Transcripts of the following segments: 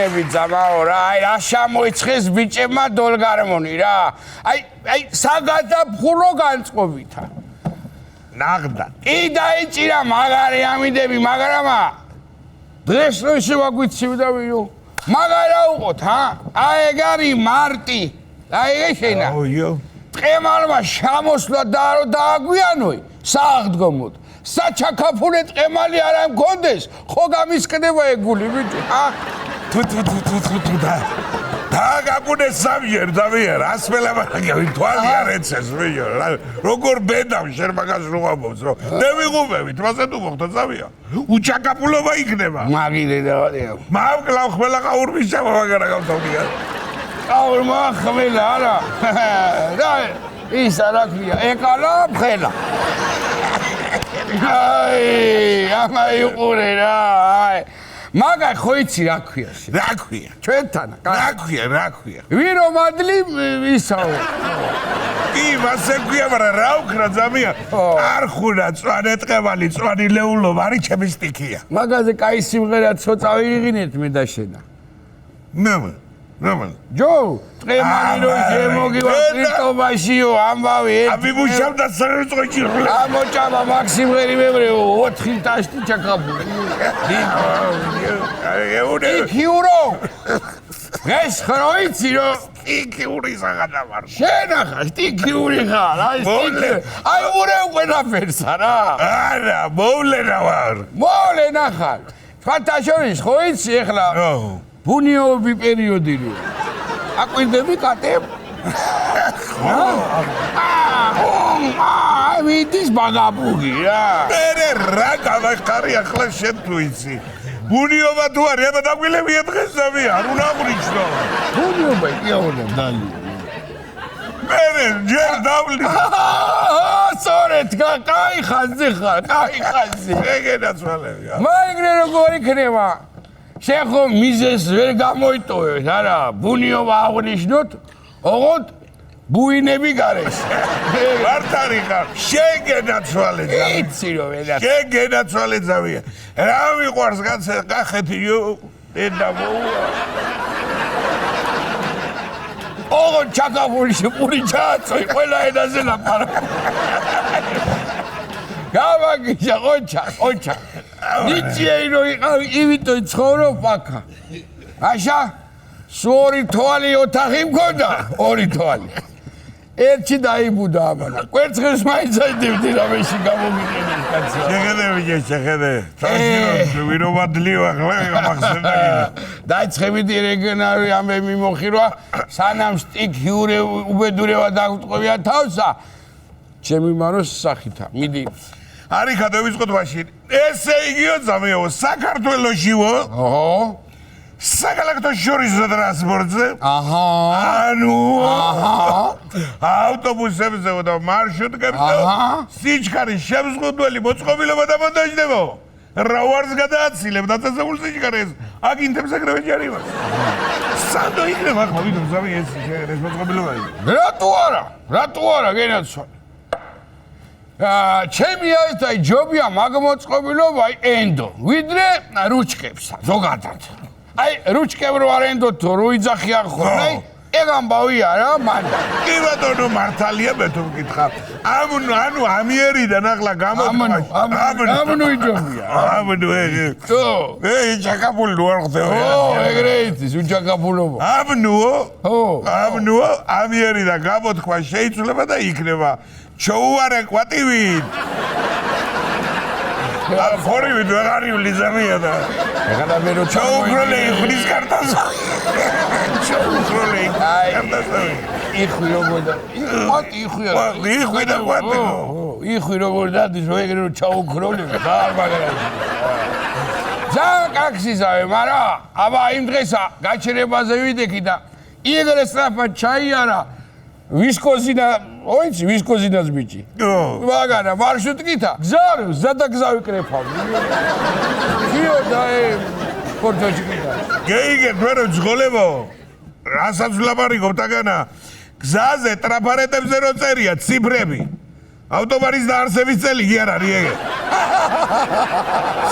გეუბნები ძამაო რა, აი რა შემოიცხეს ბიჭებმა დოლგარმონი რა. აი საგადაფხურო განწყობითა. ნაღდა. კი დაიჭირა მაგარი ამიდები, მაგრამა დღეს რო შევაგვიცივდა ვიო. მაგარა უყოთ, აი ეგ არის მარტი. აი ეშენა. ოიო. ტყემალმა შემოსვლა და რო დააგვიანოი, სააღდგომოდ. საჩაქაფულე ტყემალი არ ამქონდეს, ხო გამისკდება ეგული ბიჭო. თუ დააგაგუნეს სამჯერ დავიარ, ასმელაბარაგები თვალი არ ეცეს ბიჭო. როგორ ბედავ შენ მაგას რო ამბობს, რომ დევიღუმებით, მასე თუ მოხდა ზავია. უჩაკაპულობა იქნება. მაგილე დავადეო. მავკლავ ხმელა ყაურმის ჩამა მაგარა გავთავდია. ყაურმა ხმელა არა. და ის არა ქვია, ეკალა ფხელა. აი, ამა იყურე რა, აი. მაგა ხო იცი რა ქვია? რა ქვია? ჩვენთან. რა ქვია? ვირო მადლი ისაო. კი, მასე ქვია, მაგრამ რა უქრა ძამია? არ ხუნა წვანე ტყემალი, წვანი ლეულობა არის ჩემი სტიქია. მაგაზე კაი სიმღერა ცოტა ვიღინეთ მე და შენა. ნამა. ჯო, ტყემალი რო შემოგივა ტრიტობაშიო, ამბავი. ამიბუშავდა სარწყვეტი. ამოჭამა მაქსიმღერი მემრეო 4 ტაშტი ჩაკაბული. იქიურო. ეს ხროიცი რო იქიური საგადავარ. შენახა, იქიური ხარ, აი სტიქი. აი ურე ყველაფერსა რა. არა, მოვლენა ვარ. მოვლენა ხარ. ფანტაშორის ხო იცი ეხლა? ბუნიოები პერიოდი რო. აკვირდები კატებ? აი მიდის ბაგაბუგი რა. მე რა გავახარი ახლა შენ თუ იცი. ბუნიობა თუ არის, აბა დაგვილებია დღეს ზავი, არ უნდა ვრიჩნო. ბუნიობა იყეონა დალი. მე ჯერ დავლი. სწორედ, კაი ხაზი ხარ, კაი ხაზი. ეგენაცვალებია. მაიგრე როგორ იქნება? შენ ხო მიზეს ვერ გამოიტოვებ, არა, ბუნიობა აღნიშნოთ, ოღონდ ბუინები გარეშე. მართალი ხარ, შენ გენაცვალე ძავი. იცი რომ ვედა. შენ გენაცვალე ძავია. რა მიყვარს კახეთიო, ედა მოუა. ოღონდ ჩაკაფულში პური ჩააწვი, ყველა ენაზე ლაპარაკი. გავაგიშა, ყოჩა. ნიჭიერი რო იყავი, იმიტომ ცხოვრობ აქა. აშა, სორი თვალი ოთახი მქონდა, 2 თვალი. ერთი დაიბუდა ამანა. კვერცხებს მაინც აიდევდი რამეში გამომიყენეს კაცო. შეხედე. თასირო ვირობადლიო ახლა გამახსენდა. დაიწყებიდი რეგიონალური ამბები მოხირვა, სანამ სტიქიურე უბედურება დაგვტყობია თავსა. ჩემი მაროს სახითა. მიდი. არი გადავიწყოთ მაშინ. ესე იგიო ძამეო, საქართველოშიო. ოჰო. საგალაქტო შორისო ტრანსპორტზე. აჰა. ანუ. ავტობუსებზე და მარშრუტებზე. სიჩქარის შემზღუდველი მოწყობილობა და მონტაჟდება. რა ვარს გადააცილებ დაწესებულ სიჩქარეს. აგინთებს ეგრევე ჯარიმას. სანდო იქნება ხო ვიდრე ზამი ეს მოწყობილობა. რატო არა გენაცვალე. ჩემი აი ჯობია მაგ მოწყობილობა ენდო. ვიდრე რუჩკებსა ზოგადად. აი რუჩკებ რო არ ენდოთ რო იძახიან ხოლმე. ეგ ამბავი არა მანდა. კი ბატონო მართალია მე თუ მკითხავ. ანუ ამიერიდან ახლა გამოდგა. ამნუ იჯობია. ამნუ ეგ. თო. ეი ჩაკაპული არ ხდება. ეგრე იცის უჩაკაპულობა. ამნუ ამიერიდან გამოდგა შეიძლება და იქნება. ჩოუარე კვატივით. ხორივი ვეღარიული ზამია და. ეხლა მე რო ჩოუგროლე ხრის კარტას. ჩოუგროლე კარტას. იხვი როგორ და იხვი და კვატი. იხვი როგორ დადის რო ეგრე რო ჩაუგროლე და მაგარა. ზაკაქსიზავე, მარა აბა იმ დღესა გაჩერებაზე ვიდექი და იგრე სწრაფად ჩაიარა. ვისკოზინა, ოიცი, ვისკოზინას ბიჭი. მაგარა მარშრუტკითა, ზადა ვიკრეფავ. კიო და პორტოჩიკითა. გეიგე თვერო ძღოლებო. რასაც ვლაპარაკობ თაგანა. გზაზე ტრაფარეტებზე რო წერია ციფრები. ავტომატის დაარსების წელი კი არ არის ეგ.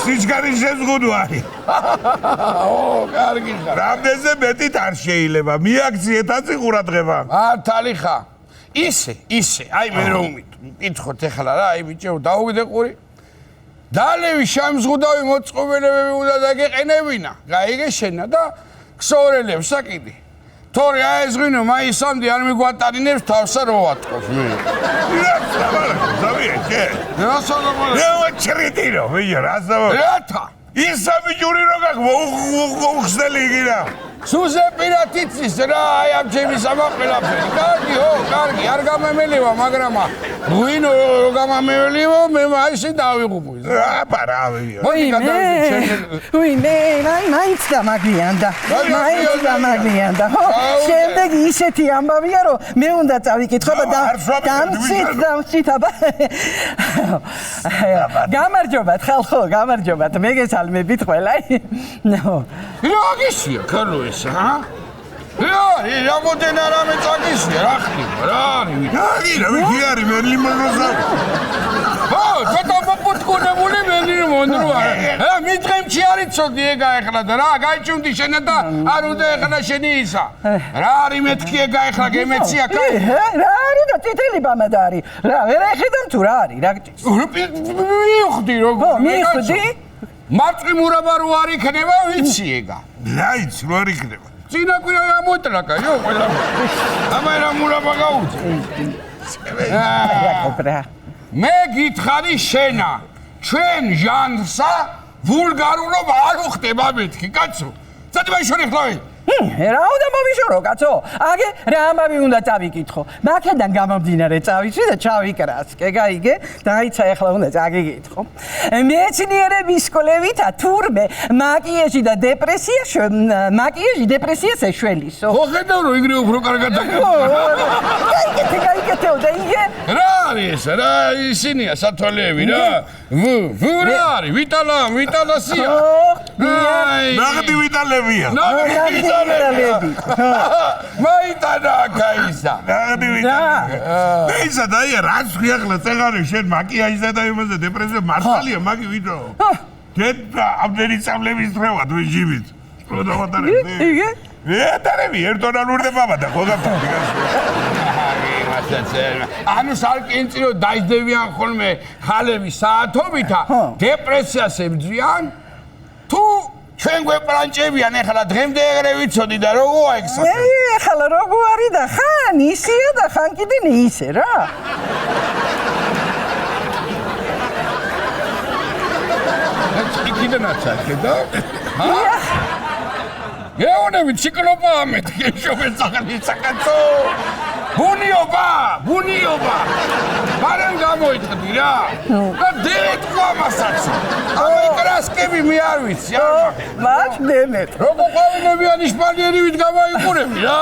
სიჩქარის შეზღუდვა არის. კარგი ხარ. რამდენზე მეტით არ შეიძლება. მიაქციეთ აცი ყურადღება. მართალი ხარ. ისე, აი მე რომ მითხოთ ეხლა რა, აი ბიჭო, დაუვიდე ყური. დალევი შამზღუდავი მოწყობილებები უნდა დაგეყენებინა. გაიგე შენა და ქსოვრელებს საკიდი. თორე აეზღინო მაისამდე არ მიგვატარინებს თავსა რო ვატყობ მე. ზავიეთე. რასაუბრია? რა ჩრიტირო, ვიო, რასაუბრია? რათა? ისამი ჯური რო გაგმოუხსნელი იგინა. სუზე პირათიცის რა, აი ამ ჩემი სამაყელაფერი. კარგი, არ გამემელივა, მაგრამ ვინო რო გამემელივა, მე მაისი დავიღუპო. აბარავიო. ვინე, მაინც დამაგლიანდა. ხო, შემდეგ ისეთი ამბავია, რომ მე უნდა წავიკითხო და დამცით, აბა. გამარჯობათ, ხალხო, გამარჯობათ. მე გესალმებით ყველა. რა გისია, ქალო ეს, ჰა? რა მოდენ არამე წაგისია, რა ხდება, რა არის? რა არის, მე ლიმონოზა. ცოტა მოპუტკუნებული მენინი მონდროა. მიდღემჩი არიცოდი ეგა ეხლა და რა, გაიჩუნდი შენა და არ უნდა ეხლა შენი ისა. რა არის მეთქი ეგა ეხლა გემეცია კაი? რა არის და წითელი ბამად არის. რა, ვერ ეხედავ თუ რა არის, რა გჭირს? მივხვდი როგორ. მივხვდი? მარტყი მურაბა რო არ იქნება, ვიცი ეგა. რა იცი, რო არ იქნება. წინა კვირა ამოტრაკა, ყველა. ამაი რა მურაბა გაუწე. მე გითხარი შენა, ჩვენ ჟანრსა ვულგარულობა არ უხდება მეთქი, კაცო. წადი შორი ხლავი. რა უნდა მოვიშორო, კაცო? აგე რა ამბავი უნდა წავიკითხო. მაქედან გამომდინარე წავიცი და ჩავიკრასკე, გაიგე? დაიცა ახლა უნდა წაგიკითხო. მეცნიერების სკოლებითა თურმე მაკიაჟი დეპრესიას ეშველისო. ხო ხედავ რომ იგრე უფრო კარგად გაიგეთეო და იგე? რა არის ეს? რა ისინია სათვალეები რა? რა არის? ვიტალასია. ნაღდი ვიტალებია. მაიტანა გაისა. ნაღდი ვიტალებია. ისა და აი რაც ხიახლა წეგარი შენ მაკიაჟზე და იმაზე დეპრესია მართალია მაგი ვიდო. დედა ამდენი წამლების ხრევად ვიჟივით. პროდავატარები. იგე? ვეტარები ერთოდან ურდება და ხო გაფრთხილი ანუ სარკინწი რომ დაიძდებიან ხოლმე ხალები საათობითა დეპრესიას ებძვიან თუ ჩვენ გვეპრანჭებიან ეხლა დღემდე ეგრე ვიცოდი და როგორ აიქსა ეხლა როგორ არის და ხან ისია და ხან კიდე ისე რა იქიდანაც ახედა გეონებით ციკლოპაა მეთქი შობეცაღალი საკაცო ბუნიობა მარან გამოიტყდი რა და დემეთ ყამასაც ამai კრასკები მე არ ვიცი მათ დემეთ როგორ ყავინებიან ისპანიერივით გამაიყურები რა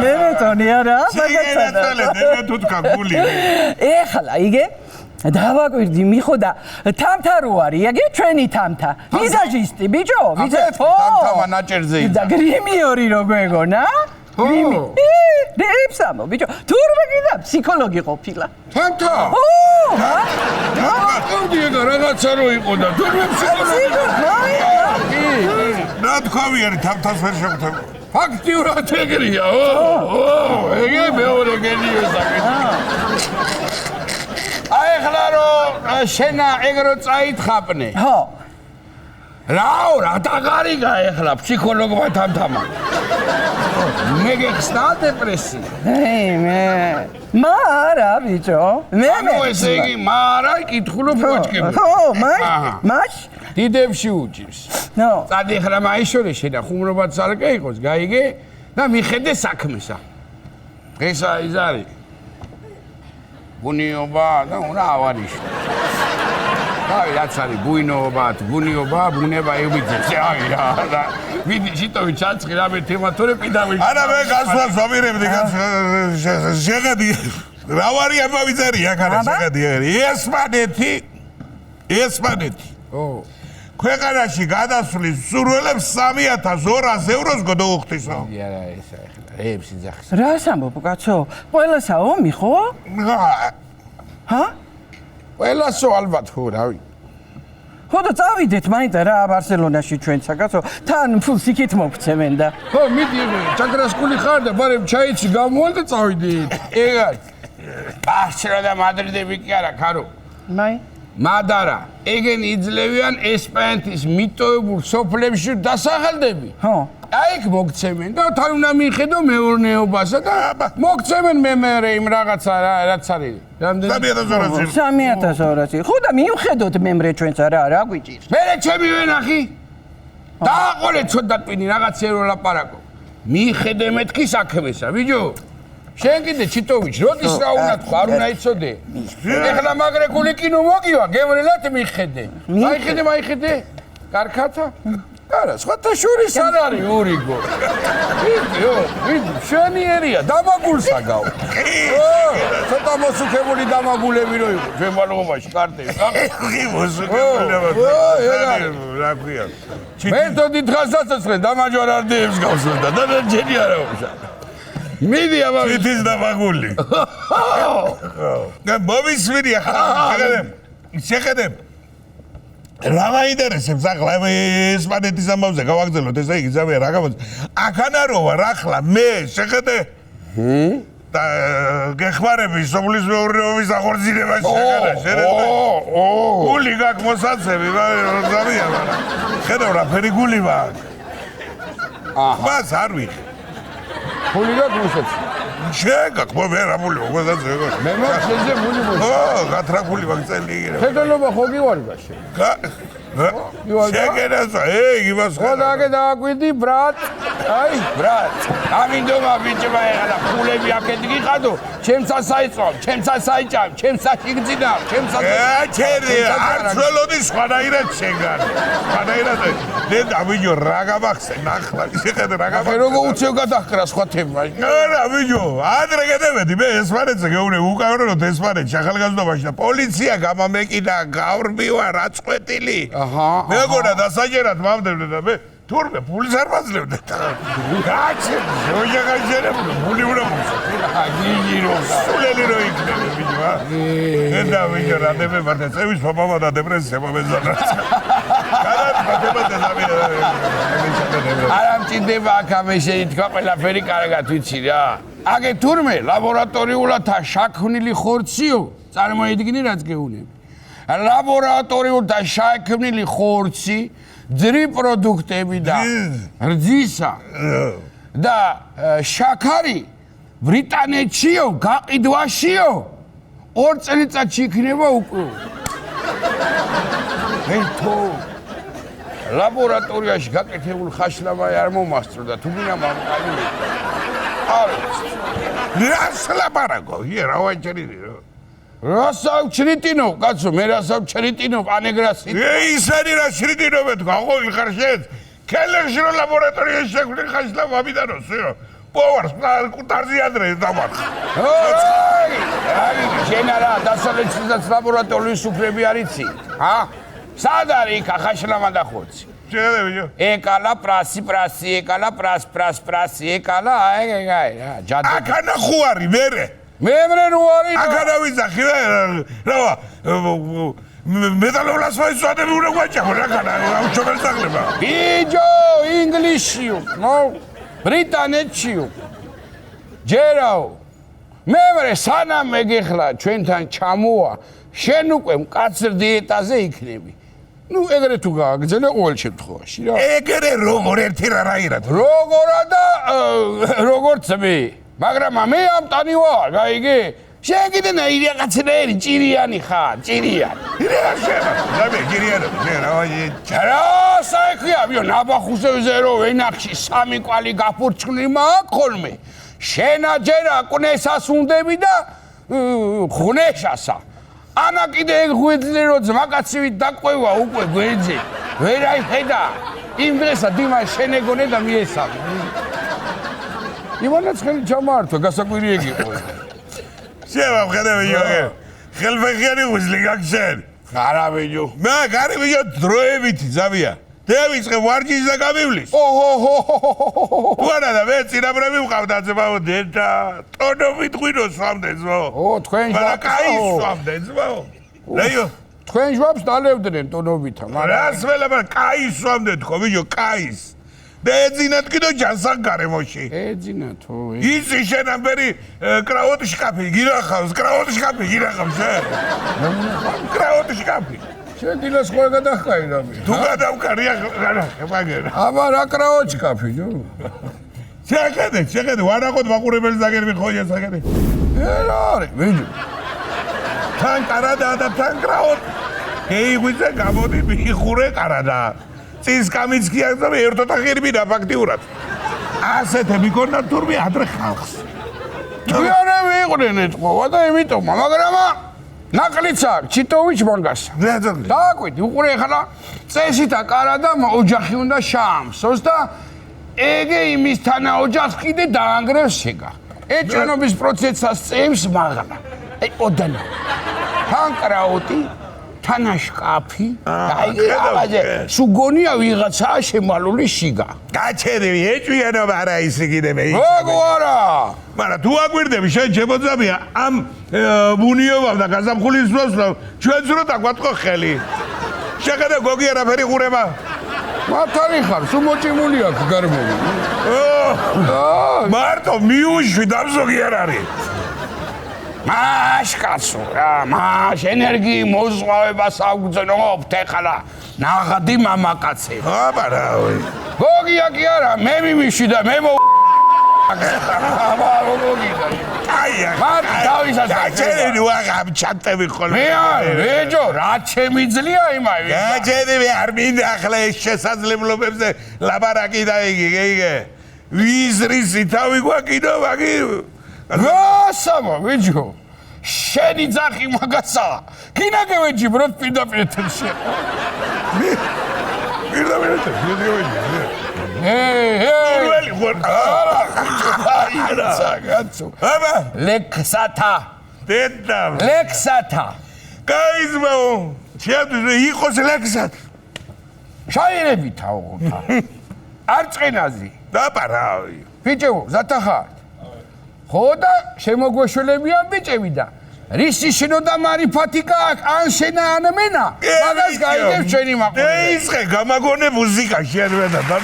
დემეთონი არა დემეთ უთქა გული ეხლა იგე დავაკვირდი მიხოდა თამთა რო არის აგე ჩვენი თამთა ვიზაჟისტი ბიჭო თამთა ნაჭერზე და გრიმიორი რო გვეგონა გრიმი დეებსამო ბიჭო თურმე კიდე ფსიქოლოგი ყოფილა თამთა რა ყავდი ეგა რაღაცა რო იყო და თურმე ფსიქოლოგი რა თქვი არის თამთას ვერ შევხვდები ფაქტიურად ეგრეა ეგე მეორე გენიო საკითხი აი ხლა რომ შენა ეგრო წაითხაპნე ხო რა დაგარიგა ეხლა ფსიქოლოგმა თამთამა მე გეხსნა დეპრესია მე მარა ბიჭო მე ანუ ესე იგი მარა კითხულობ მოჭკები ხო მაშ დიდებში უჭირს ნო წადი ხლა მაიშორე შენა ხუმრობაც ალკე იყოს გაიგე და მიხედე საქმესა დღესა ის არის ბუნიობა და უნდა ავარიში. აი რაც არის ბუნიობა, ბუნება ევიძებს. აი რა. ვიდი შიტოვი ჩაწყი რამე თემა თორე პიდავი. არა მე გასვლას ვამირებდი შეგედი. რა ვარი ამავიძარი აქ არა შეგედი. ესპანეთი. ო. ქვეყანაში გადასვლის სურვილებს 3,200 ევროს გადაუხდისო. არა ესა ახლა რეებს იძახის. რას ამბობ კაცო? ყველასა ომი ხო? ჰა? ყველასო ალბათ ხო რავი. ხო და წავიდეთ მაინც რა ბარსელონაში ჩვენცა კაცო. თან ფულს იქით მოგცემენ და. ხო მიდი ჭაგრასკული ხარ და ბარემ ჩაიცი გამოვალ და წავიდით. ეგარ. ბარსელონა და მადრიდები კი არა ქარო. მაი მადარა ეგენი იძლევიან ესპანეთის მიტოვებულ სოფლებში დასახელდები. ხო. აი იქ მოგცემენ და თან უნდა მიხედო მეურნეობასა და მოგცემენ მე იმ რაღაცა რაც არის. რამდენი 3,200. ხო და მიუხედოთ მემრე ჩვენცა რა გვიჭირს? მე ჩემი ვენახი დააყოლე ცოტა ტვინი რაღაცერო ლაპარაკო. მიხედე მეთქი საქმესა, ბიჭო. შენ კიდე ჩიტოვიჩ, როდის რა უნდა თქვა, არ უნდა იცოდე. ეხლა მაგრეკული კინო მოგივა, გევრელად მიხედე. მაიხედე. კარქათა? არა, სხვათა შორის არ არის ურიგო. ვიდი, შენიერია, დამაგულსაგავ. ცოტა მოსუქებული დამაგულები რო იყო, ჩვენ ბალღობაში კარტები. კი მოსუქებულებად. რა ქვია? მეთოდი დღას დაწესხლე, დამაჯვარარდეებს გავსვენდა და ჯერი არა ვშა. მიდი ამავე თვითის დამაგული. და მომისვირი ახლა შეხედე. რა მაინტერესებს ახლა ესპანეთის ამბავზე გავაგზავნოთ ესე იგი ზავია რა გამოდის აქანა ვარ ახლა მე შეხედე და გეხმარები სოფლის მეურნეობის აღორძინებაში ახლა შეხედე გული გაქვს მოსაცები ზავია ხედავ რა ფერი გული მაქვს მას არ ვიხი გული გაქვს მოსაცები შეგაკ მე რა მული მოგზაძე მე მოხეზე გული მოსაცები ო გატრაკული მაგწელი იგერე შეგელობა ხო გივარდა შე შეგერასა იმას ხო დაგე დააკვირდი ბრატ აი ბრატ ამინდომა ბიჭმა ეხლა ფულები აქეთ გიყადო ჩემცა საიწვავ ჩემცა საიჭამ ჩემცა შიგძინა ჩემცა ჩერი არცველოდი სხვანაირად შეგარ სხვანაირად დედა ბიჭო რა გამახსენ ახლა შეხედე რა გამახსენ როგორ უცევ გადაჰკრა სხვა თემა არა ბიჭო ადრე გადავედი მე ესპანეთზე გეუბნე უკავრენოთ ესპანეთში ახალგაზრდობაში და პოლიცია გამამეკიდა გავრბივა რაწყვეტილი მე გონა დასაჯერად მამდები და მე თურმე ფულის არ მაძლევდა გაჩერდი ოჯახაჯერებული ფული უნდა მოსა გიჟირო სულელი რო იქნება ბიჭო და ბიჭო რა დები მართა წევის ფამამა და დეპრესია მომეზანა არა მჭირდება აქ შეიძლება ყველაფერი კარგად ვიცი რა აგე თურმე ლაბორატორიულად შაქვნილი ხორციო წარმოიდგინე რაც გეუნები ლაბორატორიულად შაქვნილი ხორცი ძრი პროდუქტები და რძისა და შაქარი ბრიტანეთშიო გაყიდვაშიო 2 წელიწადში იქნება უკვე ერთო ლაბორატორიაში გაკეთებულ ხაშლავაი არ მომასწრო და თუ გინდა მომყალიბე რას ლაპარაკო რა ვაჭრიდი რასავ ჩრიტინო კაცო მე რასავ ჩრიტინო ანეგრასი ისანი რა ჩრიტინო მე თქვა ხო ხარ შენ კელერში რო ლაბორატორიაში შექმნი ხაშლა მომიდანოსო პოვარს კუტარზი ადრე დამარხ აი შენ არა დასავლეთის ლაბორატორიის უფლები არიცი სად არის იქ ხაშლამა და ხორცი შეხედე ბიჭო ეკალა პრასი ეკალა პრასი ეკალა აი ჯადო აქანა ხო არის მერე მემრე რო არის აქანა ვიზახი რა მეტალოლას ვაიცვადები უნდა გვაჭახო რა ქანა აუჩომელ საღლება ბიჭო ინგლისშიო ნო ბრიტანეთშიო ჯერაო მემრე სანამ მეგეხლა ჩვენთან ჩამოვა შენ უკვე მკაცრ დიეტაზე იქნები ნუ ეგრე თუ გააგზელე ყოველ შემთხვევაში რა ეგრე როგორ ერთი რა რაირად როგორა და როგორც მე მაგრამ მე ამტანი ვარ გაიგე შენ კიდე ნაირი რაღაცნაირი ჭირიანი ხარ ჭირიანი რა შევა მე ჭირიანი რა საიქია ბიო ნაბახუსებზე რო ვენახში 3 კვალი გაფურჩხნი მაქვს ხოლმე შენაჯერა ყნესას უნდები და ღნეშასა ანა კიდე ეგ ღვიძლი რო ძმაკაცივით დაყვევა უკვე გვერდზე ვერ აიხედა იმ დღესა დიმა შენეგონე და მიესალე ივანაც ხელი ჩამართვა გასაკვირი ეგ იყო შევა ხედავ იოგე ხელფეხიანი ღვიძლი გაქვს შენ არა ბიჭო. მე გარი ბიჭო დროებითი ზავია. დევიწყე ვარჯიშს და გამივლის. ოჰო. ვარა და მე წინაპრები მყავდა ძმაო დედა. ტონობით ღვინოს სვამდნენ ძმაო. თქვენ მაგრამ კაი სვამდნენ ძმაო. რაიო თქვენ ჟვაბს დალებდნენ ტონოვითა, მაგრამ რას ველება კაი სვამდნენ თქო ბიჭო კაის. და ეძინათ კიდო ჯანსაღ გარემოში. ეძინათ ო. იცი შენ ამბერი კრაუტ შკაფი გირახავს, კრაუტ შკაფი გირახავს შენ. კრაუტ შკაფი. შენ დილას ხოლმე გადახკაი რამე. თუ გადავკარია მაგერა. აბა რა კრაოჩკაფი ჯო. შეხედე, ვარაყოთ მაყურებელი ზაგერები ხოლია ზაგერი. რა არის, ვიჯო. თან კარადა და თან კრაუტ. გეიღვიძე გამოდი მიხურე კარადა. წის კამიცკია და ერთ ოთახი მინდა ფაქტიურად. ასეთები გქონდა თურმე ადრე ხალხს. თქვენები იყვნენ ეთყობა და იმიტომ, მაგრამ ნაკლიცა ჩიტოვიჩ მონგას. დააკვირდი, უყურე ახლა წესითა კარადა ოჯახი უნდა შაამსოს და ეგე იმის თანა ოჯახს კიდე დაანგრევს ეგა. ეჭვენობის პროცესას წევს მაგრამ. აი ოდანა. თან კრაუტი თანაშკაფი აი სუგონია ვიღაცაა შემალული შიგა. გაჩერები ეჭვიანობა არა ის იქნება. როგორ არა? მაგრამ თუ აგვირდები შენ ჩემოძამია ამ ბუნიოვამ და გაზაფხულის დროს ჩვენც რო დაგვატყო ხელი. შეხედე გოგი არაფერი ყურება. მათარი ხარ, სულ მოჭიმული აქვს გარმონი. მარტო მიუშვი დამზოგი არ არის. მაშკაცო რა, მაშ ენერგიი მოზღვავებას აგძნობთ ეხლა ნაღდი მამაკაცები. აბა რა ვი. გოგია კი არა, მე მიმიში და მე აბა გოგი და აია. მარ დავისაც გაჩერები ვაღამ ჩატები ხოლმე. მე არ ვეჯო, რა შემიძლია იმავე. გაჩერები არ მინდა ახლა ეს შესაძლებლობებზე ლაბარაკი დაიგე. ვიზრისი თავი გვაკიდო მაგი. გასამა ვიჯო. შენი ძახი მაგასა. კინაგევეჯი ბროდ პირდაპირ ეთერში. პირდაპირ ეთერში. ველი ხარ. საგაცო. აბა ლექსათა. დედა. ლექსათა. გაიზმაო. შეგვიძლია იყოს ლექსათ. შაირებითა ოღონდ. არწყინაზი. დაპარავი. ბიჭო, ზათახარ. ხო და შემოგვეშველებიან ბიჭები და რისი შენოდა მარიფათიკა აქ ან შენა ან მენა მაგას გაიგებს ჩვენი მაყურებელი. ეისხე გამაგონე მუსიკა შეერვედა და